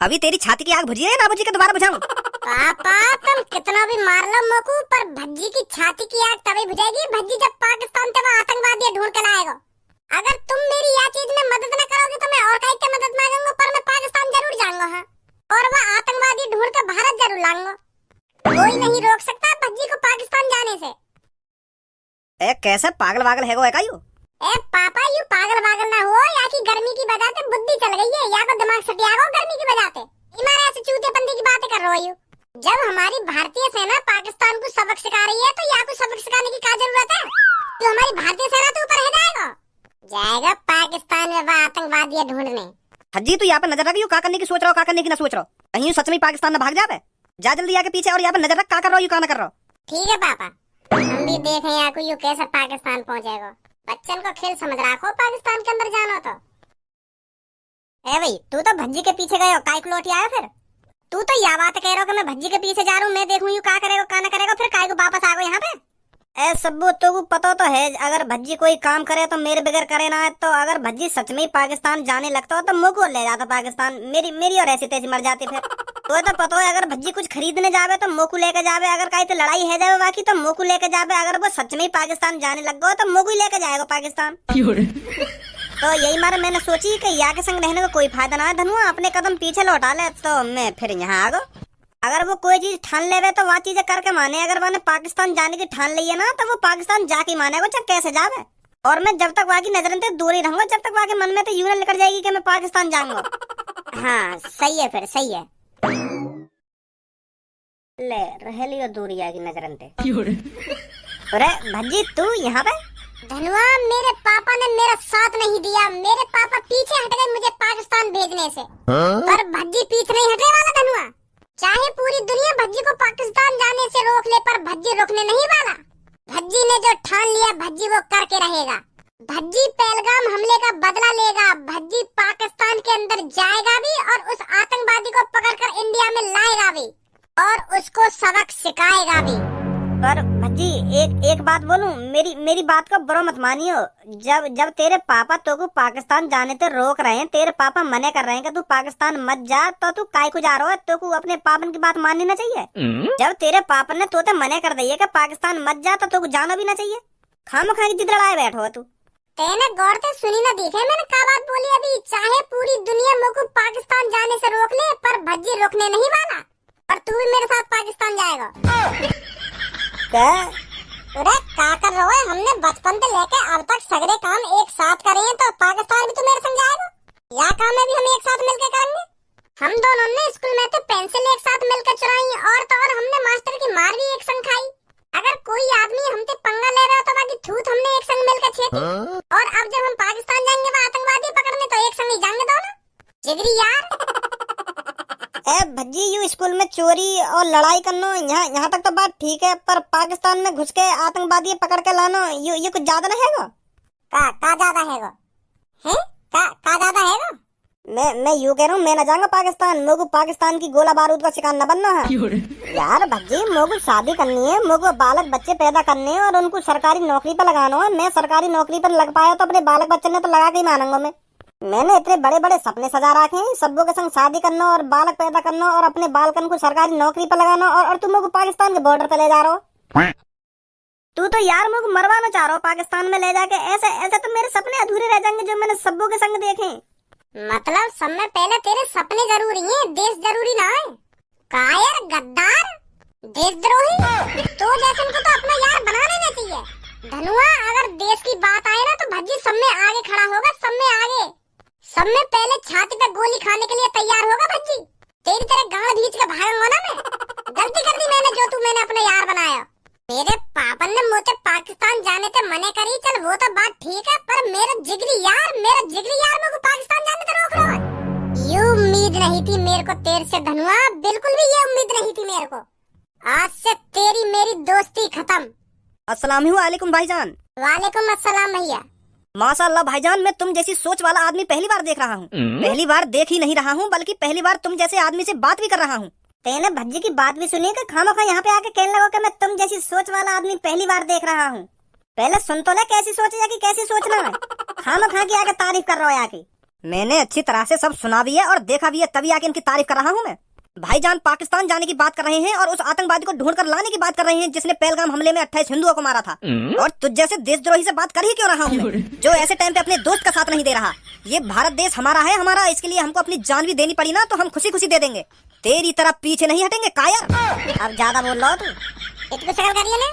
अभी तेरी छाती की आग बुझी है ना बुझी के दोबारा बुझाऊं? पापा तुम कितना भी मार लो मोकू, पर भज्जी की छाती की आग तभी बुझेगी भज्जी जब पाकिस्तान से वो आतंकवादी ढूंढ के लाएगा। अगर तुम मेरी यह चीज में मदद न करोगे तो मैं और कहीं से मदद मांगूंगा, पर मैं पाकिस्तान जरूर जाऊंगा। हाँ, और वह आतंकवादी ढूंढ के भारत जरूर लाऊंगा। कोई नहीं रोक सकता भज्जी को पाकिस्तान जाने से। ए कैसे पागल वागल है वो यू? ए पापा यू पागल वागल ना हो, या की गर्मी की वजह से बुद्धि चल गई है, या को दिमाग सटिया गो गर्मी की वजह से। इमारा ऐसे चूतेपंती की बातें कर रहे हो। जब हमारी भारतीय सेना पाकिस्तान को सबक सिखा रही है तो या को सबक सिखाने की क्या जरूरत है? तो हमारी भारतीय सेना तो ऊपर रह जाएगा पाकिस्तान में वह आतंकवादी ढूंढने। हज्जी तू यहाँ पर नजर रख, यू क्या करने की सोच रहा हो, क्या करने की ना सोच रहा हो? कहीं सच में पाकिस्तान में भाग जावे? जा जल्दी आके पीछे और यहाँ पर नजर रख, क्या कर रहा हो, यू क्या ना कर रहा हो। ठीक है पापा, हम भी देखें या को यू कैसे पाकिस्तान पहुँचेगा। बच्चन को खेल समझ रखो, पाकिस्तान के अंदर जाना तो। ए भाई तू तो भज्जी के पीछे गए हो, काय को लौट आया फिर? तू तो यह बात कह रहा हो कि मैं भज्जी के पीछे जा रहा हूँ, मैं देखूं यू क्या करेगा क्या ना करेगा, फिर काय को वापस आ गए यहाँ पे। ए सब्बू तो को पता तो है, अगर भज्जी कोई काम करे तो मेरे बगैर करे ना। तो अगर भज्जी सच में पाकिस्तान जाने लगता हो तो मुझको ले जाता पाकिस्तान, मेरी और ऐसी तेजी मर जाती फिर। तो पता है अगर भज्जी कुछ खरीदने जावे तो मोकू लेके जावे, अगर कहीं तो लड़ाई है जावे बाकी तो मोकू लेके जावे। अगर वो सच में पाकिस्तान जाने लग गो तो मोकू लेके जाएगा पाकिस्तान। तो यही मारे मैंने सोची कि या के संग रहने का कोई फायदा ना है, धनुआ अपने कदम पीछे लौटा ले। तो मैं फिर यहाँ आ गो। अगर वो कोई चीज ठान लेवे तो वह चीजें करके माने, अगर मैंने पाकिस्तान जाने की ठान ली है ना तो वो पाकिस्तान जाके मानेगा, चाहे कैसे जावे। और मैं जब तक वहाँ की नजर से दूर ही रहूंगा, जब तक वहाँ के मन में तो यूं न निकल जाएगी कि मैं पाकिस्तान जाऊंगा। हाँ सही है, फिर सही है। ले रह लियो दूरी आगे नजर से। अरे भज्जी तू यहाँ पे? धनुआ मेरे पापा ने मेरा साथ नहीं दिया, मेरे पापा पीछे हट गए मुझे पाकिस्तान भेजने से। पर भज्जी पीछे नहीं हटने वाला धनुआ। चाहे पूरी दुनिया भज्जी को पाकिस्तान जाने से रोक ले, पर भज्जी रुकने नहीं वाला। भज्जी ने जो ठान लिया भज्जी वो करके रहेगा। भज्जी पहलगाम हमले का बदला लेगा। भज्जी पाकिस्तान के अंदर जाएगा भी और उस आतंकवादी को पकड़कर इंडिया में लाएगा भी और उसको सबक सिखाएगा भी। पर भज्जी एक बात बोलूं, मेरी बात को बुरा मत मानियो। जब तेरे पापा तो को पाकिस्तान जाने से रोक रहे हैं, तेरे पापा मने कर रहे हैं कि तू पाकिस्तान मत जा, तो तू काय को जा रहा है? तो को अपने पापन की बात माननी ना चाहिए। जब तेरे पापा ने तो मने कर दिए कि पाकिस्तान मत जा, तो जाना भी ना चाहिए। खामखा की जिद लड़ाए बैठो तू। तेने गौर से सुनी ना देखे मैंने क्या बात बोली अभी? चाहे पूरी दुनिया मुझको पाकिस्तान जाने से रोक ले, पर भज्जी रोकने नहीं वाला। और तू भी मेरे साथ पाकिस्तान जाएगा। क्या? अरे क्या कर रहे हो? हमने बचपन से लेके अब तक सगरे काम एक साथ करे हैं, तो पाकिस्तान भी तो मेरे संग जाएगा। या काम है भी हम एक साथ मिलकर करेंगे। हम दोनों ने स्कूल में तो पेंसिल एक साथ मिलकर चुराई, और तो और हमने मास्टर की मार भी एक संग खाई। अगर कोई आदमी हमसे पंगा ले रहा हो तो बाकी थूत हमने एक संग मिलकर छेदी। और अब जब हम पाकिस्तान जाएंगे वो आतंकवादी पकड़ने, तो एक संग ही जाएंगे दोनों। जिगरी यार। ए भज्जी यू स्कूल में चोरी और लड़ाई करना यहाँ तक तो बात ठीक है, पर पाकिस्तान में घुस के आतंकवादी पकड़ के लाना ये कुछ ज्यादा ना हैगा? का ज्यादा हैगा? हैं? का ज्यादा हैगा? मैं यूँ कह रहा हूँ, मैं न जाऊंगा पाकिस्तान। मोगू पाकिस्तान की गोला बारूद का शिकार न बनना है। यार भज्जी मोगू शादी करनी है, मोगू बालक बच्चे पैदा करने हैं और उनको सरकारी नौकरी पर लगाना है। मैं सरकारी नौकरी पर लग पाया तो अपने बालक बच्चे ने तो लगा के ही मानूंगा। मैंने इतने बड़े बड़े सपने सजा रखे हैं, सबों के संग शादी करना और बालक पैदा करना और अपने बालकन को सरकारी नौकरी पर लगाना, और तुम लोग पाकिस्तान के बॉर्डर पे ले जा रहे हो। तू तो यार मुझे मरवाना चाह रहा हो पाकिस्तान में ले जाके। ऐसे तो मेरे सपने अधूरे रह जाएंगे जो मैंने सबों के संग देखे। मतलब सब में पहले तेरे सपने जरूरी हैं, देश जरूरी ना है। कायर गद्दार देशद्रोही तो जैसे को तो अपना यार बना लेना चाहिए। धनुआ अगर देश की बात आए ना तो भज्जी सब में आगे खड़ा होगा, सब में आगे। सब में पहले छाती पे गोली खाने के लिए तैयार होगा भज्जी। तेरी तरह गांड भींच के भागूंगा ना मैं। गलती कर दी मैंने जो तू मैंने अपना यार बनाया। मेरे पापा ने मुझे पाकिस्तान जाने से मने करी, चल वो तो बात ठीक है, पर मेरा जिगरी यार मुझे पाकिस्तान जाने से रोक रहा है। ये उम्मीद नहीं थी मेरे को तेरे से धनुआ, बिल्कुल भी ये उम्मीद नहीं थी मेरे को। आज से तेरी मेरी दोस्ती खत्म। अस्सलाम वालेकुम भाईजान। वालेकुम अस्सलाम भैया। माशाअल्लाह भाईजान, मैं तुम जैसी सोच वाला आदमी पहली बार देख रहा हूँ। पहली बार देख ही नहीं रहा हूँ, बल्कि पहली बार तुम जैसे आदमी से बात भी कर रहा हूँ। तेने भज्जी की बात भी सुनी कि खामखा यहाँ पे आके कहने लगा कि मैं तुम जैसी सोच वाला आदमी पहली बार देख रहा हूँ। पहले सुन तो ले कैसी सोच है कि कैसी सोचना है। खामखा की आके तारीफ कर रहा हो यहाँ की। मैंने अच्छी तरह से सब सुना भी है और देखा भी है, तभी आके इनकी तारीफ कर रहा हूँ मैं। भाईजान पाकिस्तान जाने की बात कर रहे हैं और उस आतंकवादी को ढूंढ कर लाने की बात कर रहे हैं जिसने पहलगाम हमले में 28 हिंदुओं को मारा था। और तुझ जैसे देशद्रोही से बात कर ही क्यों रहा हूँ मैं, जो ऐसे टाइम पे अपने दोस्त का साथ नहीं दे रहा। ये भारत देश हमारा है, हमारा, इसके लिए हमको अपनी जान भी देनी पड़ी ना तो हम खुशी खुशी दे देंगे। तेरी तरफ पीछे नहीं हटेंगे कायर। अब ज्यादा बोल रहा हो तू। इतनी शक्ल करिए ना,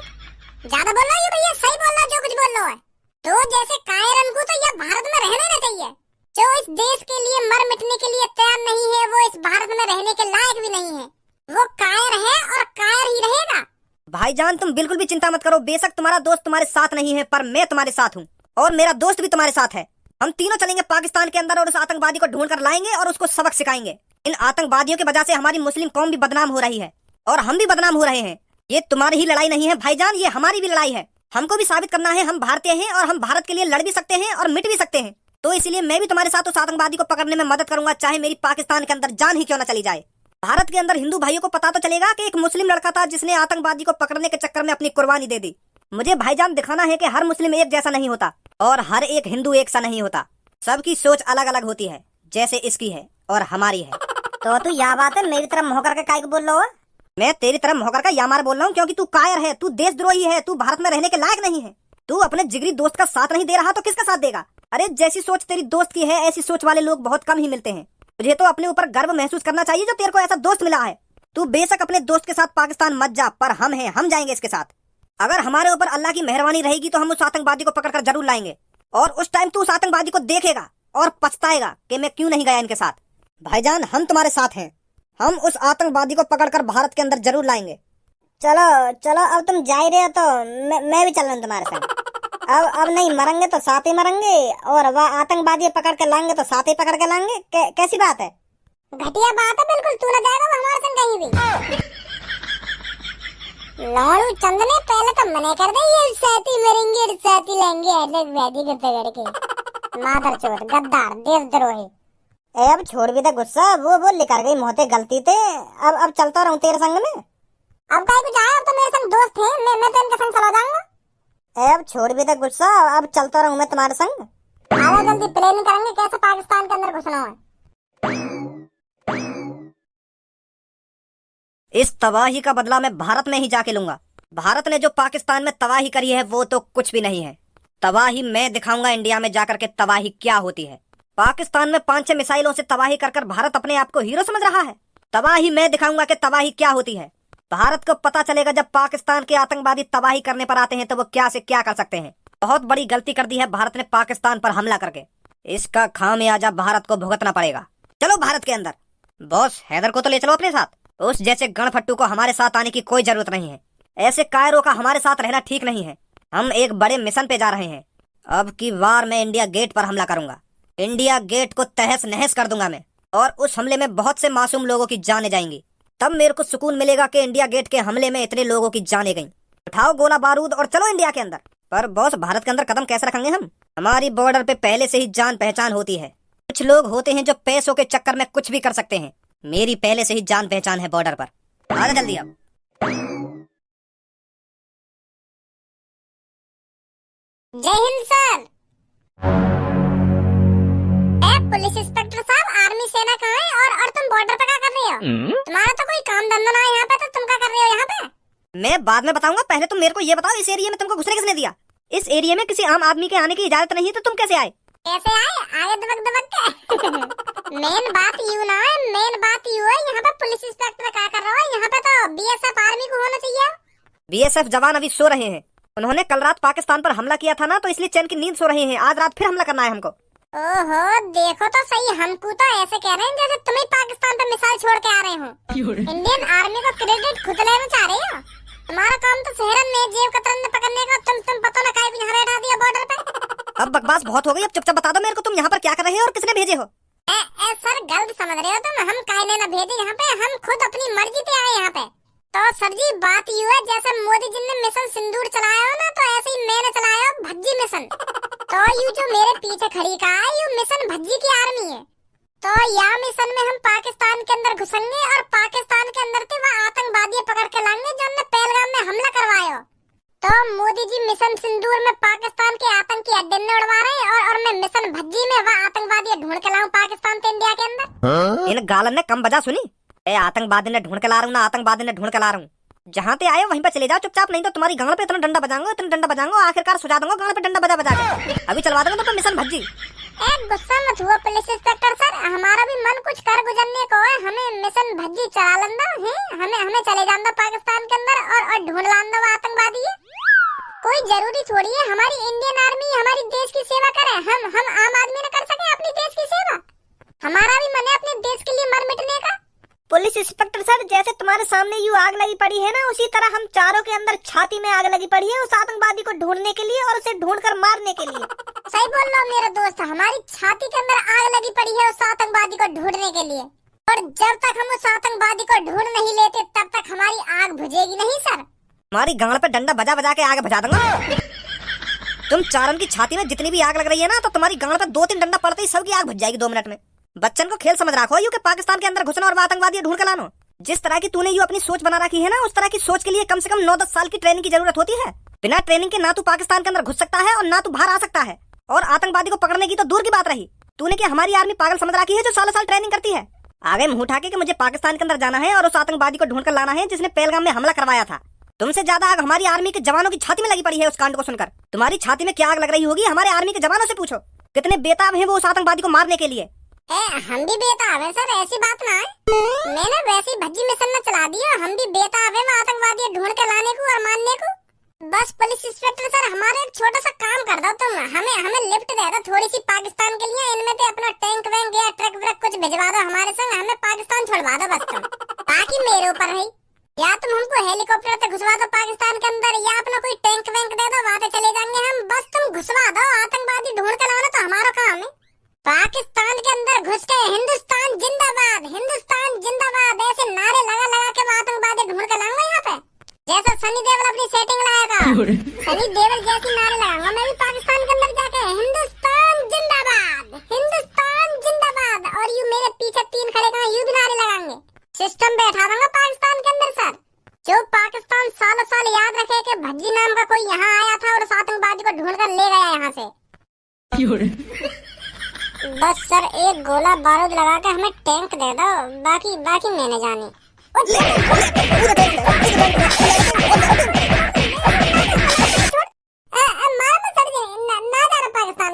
ज्यादा बोल रहा है भैया, सही बोल रहा है जो कुछ बोल रहा है। तो जैसे कायरन को तो यह भारत में रहना ना चाहिए। जो इस देश के लिए मर मिटने के लिए तैयार नहीं है, वो इस भारत में रहने के लायक भी नहीं है। वो कायर है और कायर ही रहेगा। भाईजान तुम बिल्कुल भी चिंता मत करो, बेशक तुम्हारा दोस्त तुम्हारे साथ नहीं है पर मैं तुम्हारे साथ हूँ और मेरा दोस्त भी तुम्हारे साथ है। हम तीनों चलेंगे पाकिस्तान के अंदर और उस आतंकवादी को ढूंढ कर लाएंगे और उसको सबक सिखाएंगे। इन आतंकवादियों की वजह से हमारी मुस्लिम कौम भी बदनाम हो रही है और हम भी बदनाम हो रहे हैं। ये तुम्हारी ही लड़ाई नहीं है भाईजान, ये हमारी भी लड़ाई है। हमको भी साबित करना है हम भारतीय हैं और हम भारत के लिए लड़ भी सकते हैं और मिट भी सकते हैं। तो इसलिए मैं भी तुम्हारे साथ उस आतंकवादी को पकड़ने में मदद करूंगा, चाहे मेरी पाकिस्तान के अंदर जान ही क्यों न चली जाए। भारत के अंदर हिंदू भाइयों को पता तो चलेगा कि एक मुस्लिम लड़का था जिसने आतंकवादी को पकड़ने के चक्कर में अपनी कुर्बानी दे दी। मुझे भाईजान दिखाना है कि हर मुस्लिम एक जैसा नहीं होता और हर एक हिंदू एक सा नहीं होता। सबकी सोच अलग अलग होती है, जैसे इसकी है और हमारी है। तो तू यह बात है मेरी तरफ मुंह करके काहे को बोल रहा है? मैं तेरी तरफ मुंह करके यामार बोल रहा हूँ क्योंकि तू कायर है, तू देशद्रोही है, तू भारत में रहने के लायक नहीं है। तू अपने जिगरी दोस्त का साथ नहीं दे रहा तो किसका साथ देगा? अरे जैसी सोच तेरी दोस्त की है ऐसी सोच वाले लोग बहुत कम ही मिलते हैं। तुझे तो अपने ऊपर गर्व महसूस करना चाहिए जो तेरे को ऐसा दोस्त मिला है। तू बेशक अपने दोस्त के साथ पाकिस्तान मत जा, पर हम हैं, हम जाएंगे इसके साथ। अगर हमारे ऊपर अल्लाह की मेहरबानी रहेगी तो हम उस आतंकवादी को पकड़ कर जरूर लाएंगे और उस टाइम तू उस आतंकवादी को देखेगा और पछताएगा कि मैं क्यों नहीं गया इनके साथ। भाईजान हम तुम्हारे साथ हैं, हम उस आतंकवादी को पकड़कर भारत के अंदर जरूर लाएंगे। चलो चलो, अब तुम जा ही रहे हो तो मैं भी चल रहा हूँ तुम्हारे साथ। अब नहीं मरेंगे तो साथ ही मरेंगे और वह आतंकवादी पकड़ के लाएंगे तो साथ ही पकड़ के लाएंगे। कैसी बात है? घटिया बात है बिल्कुल, तू ना जाएगा हमारे संग कहीं भी। लालू चंद ने पहले तो मना कर दे, ये साथी मरेंगे साथी लेंगे अलग वैदी के पकड़ के। मादरचोद, गद्दार, देशद्रोही। अब छोड़ भी दे गुस्सा, वो लेकर गई मोहते गलती थे। अब चलता रहूं तेरे संग में। अब कहीं को जाए, अब तो मेरे संग दोस्त थे, मैं तो इनके संग चला जाऊंगा। अब छोड़ भी दे गुस्सा, अब चलता रहूं मैं तुम्हारे संग। आओ जल्दी प्लानिंग करेंगे कैसे पाकिस्तान के अंदर घुसना है। इस तबाही का बदला मैं भारत में ही जाके लूंगा। भारत ने जो पाकिस्तान में तबाही करी है वो तो कुछ भी नहीं है। तबाही मैं दिखाऊंगा इंडिया में जाकर के तबाही क्या होती है। पाकिस्तान में 5-6 मिसाइलों से तबाही कर कर भारत अपने आप को हीरो समझ रहा है। तबाही मैं दिखाऊंगा कि तबाही क्या होती है। भारत को पता चलेगा जब पाकिस्तान के आतंकवादी तबाही करने पर आते हैं तो वो क्या से क्या कर सकते हैं। बहुत बड़ी गलती कर दी है भारत ने पाकिस्तान पर हमला करके, इसका खामियाजा भारत को भुगतना पड़ेगा। चलो भारत के अंदर। बॉस हैदर को तो ले चलो अपने साथ। उस जैसे गणफट्टू को हमारे साथ आने की कोई जरूरत नहीं है। ऐसे कायरों का हमारे साथ रहना ठीक नहीं है। हम एक बड़े मिशन पे जा रहे हैं। अब की बार मैं इंडिया गेट पर हमला करूंगा। इंडिया गेट को तहस नहस कर दूंगा मैं, और उस हमले में बहुत से मासूम लोगों की जानें जाएंगी। तब मेरे को सुकून मिलेगा कि इंडिया गेट के हमले में इतने लोगों की जानें गईं। उठाओ गोला बारूद और चलो इंडिया के अंदर। पर बॉस भारत के अंदर कदम कैसे रखेंगे हम? हमारी बॉर्डर पे पहले से ही जान पहचान होती है। कुछ लोग होते हैं जो पैसों के चक्कर में कुछ भी कर सकते हैं। मेरी पहले से ही जान पहचान है बॉर्डर पर। आ जा जल्दी अब। जय हिंद सर। पुलिस इंस्पेक्टर साहब, आर्मी सेना कहाँ है और तुम बॉर्डर पर क्या कर रहे हो? तुम्हारा तो कोई काम धंधा ना है यहाँ पे, तो तुम क्या कर रहे हो यहाँ पे? मैं बाद में बताऊंगा, पहले तुम मेरे को ये बताओ, इस एरिया में तुमको घुसने किसने दिया? इस एरिया में किसी आम आदमी के आने की इजाजत नहीं है, तो तुम कैसे आए? कैसे आए? आगे दबक दबक के। मेन बात यू ना है, मेन बात यू है, यहाँ पे पुलिस इंस्पेक्टर क्या कर रहा है? यहाँ पे तो बीएसएफ आर्मी को होना चाहिए। बीएसएफ जवान अभी सो रहे हैं। उन्होंने कल रात पाकिस्तान पर हमला किया था ना, तो इसलिए चैन की नींद सो रहे हैं। आज रात फिर हमला करना है हमको। ओहो, देखो तो सही, हमको तो ऐसे कह रहे हैं जैसे तुम ही पाकिस्तान पे मिसाइल छोड़ के आ रहे हो। इंडियन आर्मी को क्रेडिट खुद लेना चाह रहे हो। तुम्हारा काम तो शहरन में जेब कतरन में पकड़ने का, तुम पता ना काहे भी यहाँ बैठा दिया बॉर्डर पे। अब बकवास बहुत हो गई, अब चुपचाप बता दो मेरे को तुम यहाँ पर क्या कर रहे हो और किसने भेजे हो? सर गलत समझ रहे हो तुम, हम काहे ने ना भेजे यहाँ पे, हम खुद अपनी मर्जी पे आए यहाँ पे। तो सर जी बात यू है, जैसे मोदी जी ने मिशन सिंदूर चलाया हो ना, तो ऐसे ही मैंने चलाया हो भज्जी मिशन। तो यू जो मेरे पीछे खड़ी का है, यू मिशन भज्जी की आर्मी है। तो यह मिशन में हम पाकिस्तान के अंदर घुसेंगे और पाकिस्तान के अंदर से वह आतंकवादी पकड़ के लाएंगे जो हमने पहलगाम में हमला करवाया। तो मोदी जी मिशन सिंदूर में पाकिस्तान के आतंकी अड्डे में उड़वा रहे हैं और मैं मिशन भज्जी में वह आतंकवादी ढूंढ के लाऊं पाकिस्तान से इंडिया के अंदर। इन गालन ने कम बजा सुनी। ए आतंकवादी ने ढूंढ के ला रहा हूँ ना, आतंकवादी ने ढूंढ के ला रहा हूँ। जहाँ पे आए वहीं पे चले जाओ चुपचाप, नहीं तो तुम्हारी गांड पे इतना डंडा बजाऊंगा आखिरकार सुझा दूंगा गांड पे डंडा बजा के। अभी चलवा दूंगा तो मिशन भज्जी। गुस्सा मत हुआ पुलिस इंस्पेक्टर सर, हमारा भी मन कुछ कर गुजरने को है। हमें मिशन भज्जी चला लंदा है, हमें चले जाना पाकिस्तान के अंदर और ढूंढ लाना वो आतंकवादी है। कोई जरूरी थोड़ी है हमारी इंडियन आर्मी हमारी देश की सेवा करे। हम आम आदमी न कर सके अपनी देश की सेवा? हमारा भी मन है अपने देश के लिए मर मिटने का। पुलिस इंस्पेक्टर सर, जैसे तुम्हारे सामने यूं आग लगी पड़ी है ना, उसी तरह हम चारों के अंदर छाती में आग लगी पड़ी है उस आतंकवादी को ढूंढने के लिए और उसे ढूंढकर मारने के लिए। सही बोल रहा मेरा दोस्त, हमारी छाती के अंदर आग लगी पड़ी है उस आतंकवादी को ढूंढने के लिए। और जब तक हम उस आतंकवादी को ढूंढ नहीं लेते तब तक हमारी आग बुझेगी नहीं सर। हमारी गांड पे डंडा बजा के आगे भजा दूंगा। तुम चारों की छाती में जितनी भी आग लग रही है ना, तो तुम्हारी गांड पे 2-3 डंडा पड़ते ही सबकी आग बुझ जाएगी 2 मिनट में। बच्चन को खेल समझ रखो यू के पाकिस्तान के अंदर घुसना और आतंकवादी ढूंढ के लाना। जिस तरह की तूने यू अपनी सोच बना रखी है ना, उस तरह की सोच के लिए कम से कम 9-10 साल की ट्रेनिंग की जरूरत होती है। बिना ट्रेनिंग के ना तू पाकिस्तान के अंदर घुस सकता है और ना तू बाहर आ सकता है। और आतंकवादी को पकड़ने की तो दूर की बात रही, तूने क्या हमारी आर्मी पागल समझ रखी है जो सालों साल ट्रेनिंग करती है। आगे मुंह उठा के मुझे पाकिस्तान के अंदर जाना है और उस आतंकवादी को ढूंढ कर लाना है जिसने पहलगाम में हमला करवाया था। तुमसे ज्यादा आग हमारी आर्मी के जवानों की छाती में लगी पड़ी है उस कांड को सुनकर। तुम्हारी छाती में क्या आग लग रही होगी हमारे आर्मी के जवानों से पूछो, कितने बेताब हैं वो उस आतंकवादी को मारने के लिए। हम भी बेताब है सर, ऐसी बात ना है। मैंने वैसी भज्जी मिशन में चला दिया, हम भी बेताब है वो आतंकवादी ढूंढ के लाने को और मारने को। बस पुलिस इंस्पेक्टर सर, हमारा एक छोटा सा काम कर दो तुम, हमें लिफ्ट दे दो थोड़ी सी पाकिस्तान के लिए। इनमें से अपना टैंक वैंक या ट्रक व्रक कुछ भिजवा दो हमारे संग, हमें पाकिस्तान छोड़वा दो बस तुम। बाकी मेरे ऊपर है, या तुम हमको हेलीकॉप्टर से घुसवा दो पाकिस्तान के अंदर या अपना कोई टैंक वैंक दे दो, वहाँ पे चले जाएंगे हम। बस तुम घुसवा दो, आतंकवादी ढूंढ कर लाना तो हमारा काम है। पाकिस्तान के अंदर घुस के हिंदुस्तान जिंदाबाद ऐसे नारे लगा के आतंकवादी ढूंढ कर लाऊंगा यहाँ पे, जैसा सनी देओल अपनी सेटिंग लगाएगा। सनी देओल जैसी नारे लगाऊंगा मैं भी पाकिस्तान के अंदर जाके, हिंदुस्तान जिंदाबाद। और यू मेरे पीछे 3 खड़े कहाँ यू भी नारे लगाएंगे। सिस्टम बैठा दूंगा पाकिस्तान के अंदर सर, जो पाकिस्तान सालों साल याद रखे कि भज्जी नाम का कोई यहाँ आया था और उस आतंकवादी को ढूंढ कर ले गया यहाँ से। बस सर एक गोला बारूद लगा के हमें टैंक दे दो, बाकी मैंने जानी।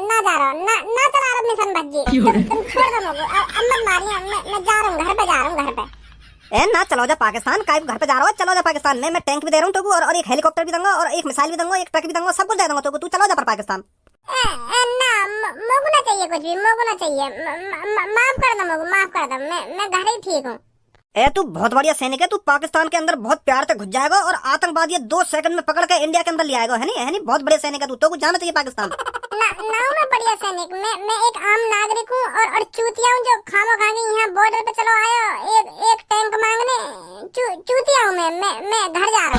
ना जा रहा मिशन भज्जी, तुम छोड़ दो मुझे, अब मत मारिए, मैं जा रहा हूँ घर पे। ए ना चलो जा पाकिस्तान, काय घर पे जा रहा हो, चलो जा पाकिस्तान। मैं टैंक भी दे रहा हूँ तुमको और एक हेलीकॉप्टर भी दूंगा और एक मिसाइल भी दूंगा, एक ट्रक भी दूंगा, सब कुछ दे दूंगा तुमको। तू चलो जा पर पाकिस्तान। ना मोगू ना चाहिए, कुछ भी मोगू ना चाहिए। माफ कर दो मोगू, माफ कर दो, मैं घर ही ठीक हूँ। ए तू बहुत बढ़िया सैनिक है, तू पाकिस्तान के अंदर बहुत प्यार से घुस जाएगा और आतंकवादी 2 सेकंड में पकड़ के इंडिया के अंदर ले आएगा, है नहीं बहुत बढ़िया सैनिक है तू, तो कुछ जाना चाहिए पाकिस्तान। ना मैं बढ़िया सैनिक, मैं एक आम नागरिक हूँ और चूतिया हूँ जो खामोखानी यहाँ बॉर्डर पे चलो आयो एक टैंक मांगने। चूतिया हूँ मैं घर जा रहा हूँ।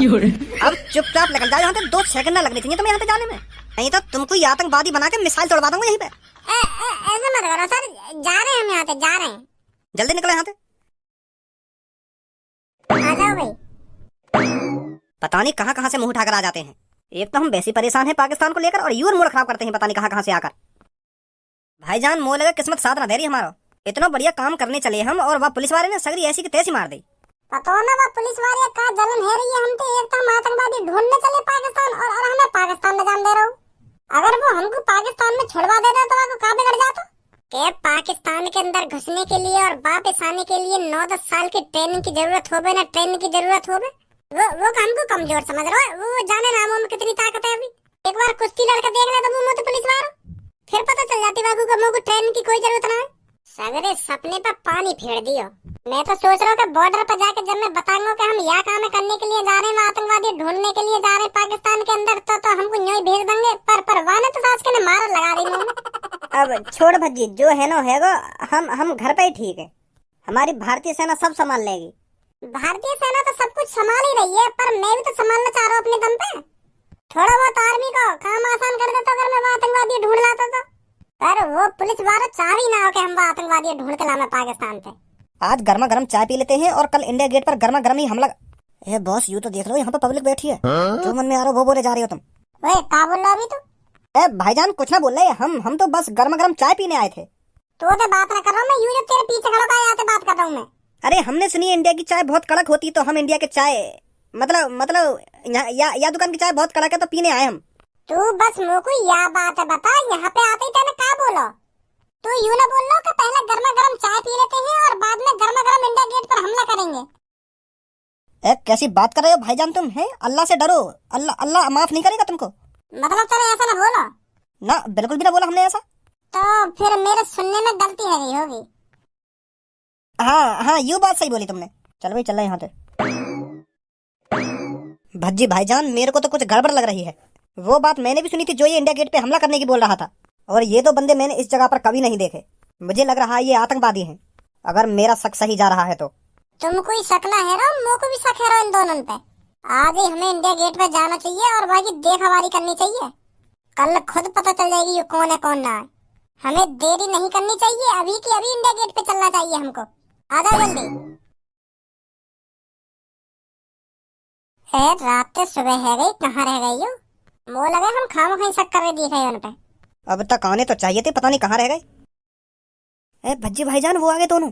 अब चुपचाप निकल जाओ यहाँ से, 2 सेकंड ना लगनी चाहिए तुम्हें यहाँ से जाने में, नहीं तो तुमको ये आतंकवादी बना के मिसाइल तोड़वा दूंगा यहीं पे। ऐसे मत करो सर, जा रहे हैं हम यहाँ से, जा रहे हैं। जल्दी निकलो यहाँ से। आ जाओ भाई। पता नहीं कहाँ से मुंह उठाकर आ जाते हैं। एक तो हम वैसे परेशान हैं पाकिस्तान को लेकर और यूर मूड खराब करते हैं पता नहीं कहाँ से आकर। भाईजान मोह लगा किस्मत साथ ना दे रही हमारा, इतना बढ़िया काम करने चले हम और वह पुलिस वाले ने सगरी ऐसी की तैसी मार दी। पता ना वह पुलिस वाले का जलन है रही है हम तो, एक तो आतंकवादी ढूंढने चले पाकिस्तान और हमें पाकिस्तान में जान दे रहा हूँ। अगर वो हमको पाकिस्तान में छुड़वा देता तो आपको कहाँ बिगड़ जाता। के पाकिस्तान के अंदर घुसने के लिए और वापस आने के लिए 9-10 साल की ट्रेनिंग की जरूरत होवे ना, ट्रेनिंग की जरूरत होवे। वो हमको कमजोर समझ रहा है, वो जाने ना मुंह में कितनी ताकत है। अभी एक बार कुश्ती लड़का देख ले तो मुंह में तो पुलिस वाला, फिर पता चल जाती बाबू का मुंह को ट्रेनिंग की कोई जरूरत ना है। सगरे सपने पर पानी फेर दियो। मैं तो सोच रहा हूँ कि बॉर्डर पर जाकर जब मैं बताऊंगा कि हम यहाँ काम करने के लिए जा रहे हैं, आतंकवादी ढूंढने के लिए जा रहे हैं पाकिस्तान के अंदर, तो हमको न्योय भेज देंगे। पर वाने तो सास के ने मारा लगा रही मुंह में। अब छोड़ भज्जी, जो है ना होगा, हम घर पे ही ठीक है। हमारी भारतीय सेना सब संभाल लेगी। भारतीय सेना तो सब कुछ संभाल ही रही है, पर मैं भी तो संभालना चाह रहा हूँ अपने दम पे। थोड़ा बहुत आर्मी को काम आसान कर देता अगर मैं आतंकवादी ढूंढ लाता तो, पर वो पुलिस वाला चाह ही ना हो कि हम आतंकवादी ढूंढ के लाना पाकिस्तान पे। आज गर्मा गर्म चाय पी लेते हैं और कल इंडिया गेट पर गर्मा गर्म ही हमला। हे बॉस, यूं तो देख लो यहाँ पे पब्लिक बैठी है, जो मन में आ रहा वो बोले जा रहे हो तुम। ओए का बोल रहा अभी तू? ए भाईजान कुछ ना बोल रहे, हम तो बस गर्मा गर्म चाय पीने आए थे। तो बात ना कर रहा हूँ मैं, यूं जब तेरे पीछे खड़ा होकर यहाँ से बात कर रहा हूँ मैं। अरे हमने सुनी है इंडिया की चाय बहुत कड़क होती, तो हम इंडिया के चाय मतलब या दुकान की चाय बहुत कड़क है तो पीने आए हम। तू बस मुँह को या बात है बता, यहाँ पे आते ही तेने क्या बोला? तू यूं ना बोल लो कि पहले गर्मा गर्म चाय पी लेते हैं और बाद में गर्मा गर्म इंडिया गेट पर हमला करेंगे। ए कैसी बात कर रहे हो भाईजान तुम? हैं, अल्लाह से डरो, अल्लाह अल्लाह माफ नहीं करेगा तुमको। मतलब तूने ऐसा ना बोला? ना, बिल्कुल भी ना बोला हमने ऐसा। तो फिर मेरे सुनने में गलती है गई होगी। हाँ हाँ, यूं बात सही बोली तुमने। चल भाई, चल रहा यहाँ से। भज्जी भाईजान, मेरे को तो कुछ गड़बड़ लग रही है। वो बात मैंने भी सुनी थी जो ये इंडिया गेट पे हमला करने की बोल रहा था, और ये दो बंदे मैंने इस जगह पर कभी नहीं देखे। मुझे लग रहा है ये आतंकवादी हैं, अगर मेरा शक सही जा रहा है तो। तुम कोई शक ना है रो, मुझको भी शक है रो इन दोनों पे। आज ही हमें इंडिया गेट पे जाना चाहिए और वहाँ की देखभाली करनी चाहिए। कल खुद पता चल जाएगी ये कौन है कौन ना है। हमें देरी नहीं करनी चाहिए, अभी की अभी इंडिया गेट पे चलना चाहिए हमको। आ जाओ जल्दी। रात से सुबह है गई, कहाँ रह गई हो? वो लगे हम खामो खाई शक कर रहे दिखे उन पे। अब तक आने तो चाहिए थे, पता नहीं कहाँ रह गए। ए भज्जी भाईजान, वो आगे दोनों।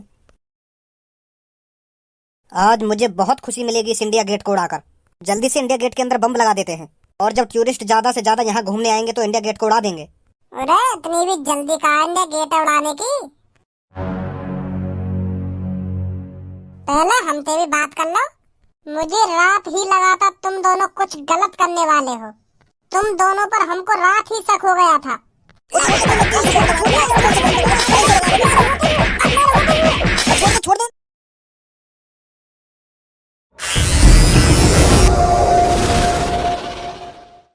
आज मुझे बहुत खुशी मिलेगी इस इंडिया गेट को उड़ाकर। जल्दी से इंडिया गेट के अंदर बम लगा देते हैं, और जब टूरिस्ट ज्यादा से ज्यादा यहाँ घूमने आएंगे तो इंडिया गेट को उड़ा देंगे। अरे इतनी भी जल्दी कहाँ इंडिया गेट उड़ाने की? पहले हमसे भी बात कर लो। मुझे रात ही लगा था तुम दोनों कुछ गलत करने वाले हो। तुम दोनों पर हमको रात ही शक हो गया था। छोड़ दो।